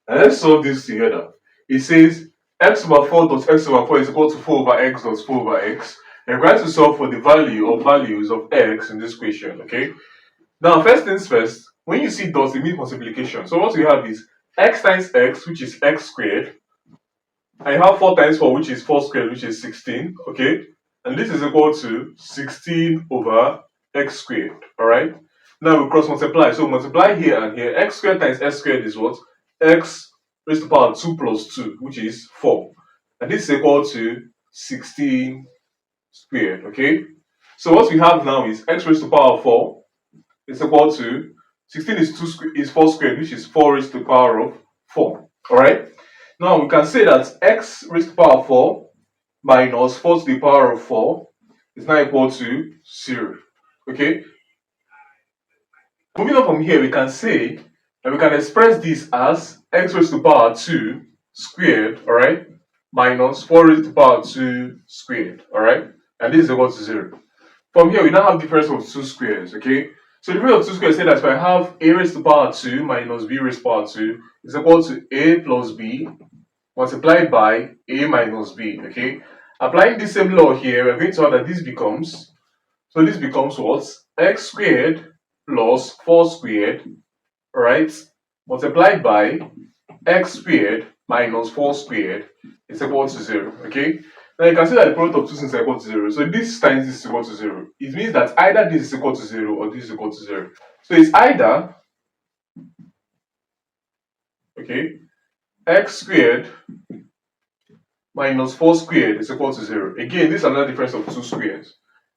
And let's solve this together. It says x over 4 dot x over 4 is equal to 4 over x dot 4 over x. And we're going to solve for the value or values of x in this question, okay? Now, first things first, when you see dots, it means multiplication. So what we have is x times x, which is x squared. And you have 4 times 4, which is 4 squared, which is 16, okay? And this is equal to 16 over x squared, alright? Now we cross multiply. So multiply here and here. X squared times x squared is what? X raised to the power 2 plus 2, which is 4. And this is equal to 16 squared, okay? So what we have now is x raised to the power 4 is equal to 16 is 4 squared, which is 4 raised to the power of 4. Alright? Now we can say that x raised to the power 4 minus 4 to the power of 4 is now equal to 0. Okay? Moving on from here, we can say that we can express this as x raised to the power 2 squared, alright, minus 4 raised to the power 2 squared, alright, and this is equal to 0. From here, we now have difference of 2 squares, okay? So the difference of 2 squares say that if I have a raised to the power 2 minus b raised to the power 2 is equal to a plus b multiplied by a minus b, okay? Applying the same law here, we're going to have that this becomes what? X squared plus 4 squared, right, multiplied by x squared minus 4 squared is equal to 0, okay? Now you can see that the product of two things is equal to 0. So this times this is equal to 0. It means that either this is equal to 0 or this is equal to 0. So it's either, okay, x squared minus 4 squared is equal to 0. Again, this is another difference of 2 squares.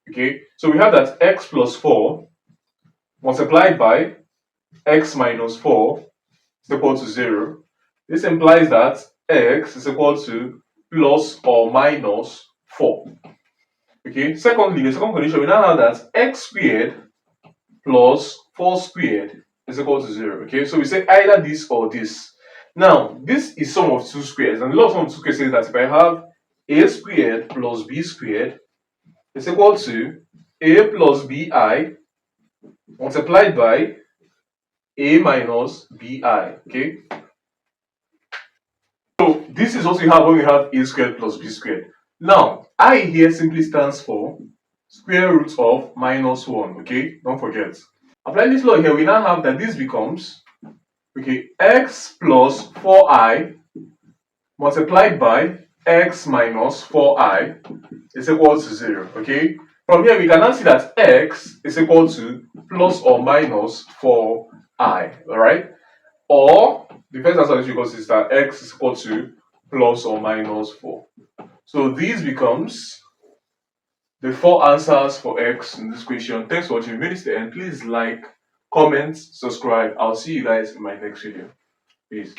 Okay, so we have that x plus 4 multiplied by x minus 4 is equal to 0. This implies that x is equal to plus or minus 4. Okay, secondly, the second condition, we now have that x squared plus 4 squared is equal to 0. Okay, so we say either this or this. Now, this is sum of 2 squares, and the law of sum of 2 squares says that if I have a squared plus b squared is equal to a plus bi multiplied by a minus bi, okay? So this is what we have when we have a squared plus b squared. Now, I here simply stands for square root of minus 1, okay? Don't forget. Applying this law here, we now have that this becomes, okay, x plus 4i multiplied by x minus 4i is equal to 0, okay? From here, we can now see that x is equal to plus or minus 4i, alright? Or, the first answer is because is that x is equal to plus or minus 4. So this becomes the 4 answers for x in this question. Thanks for watching. If you made it to the end, please like, comment, subscribe. I'll see you guys in my next video. Peace.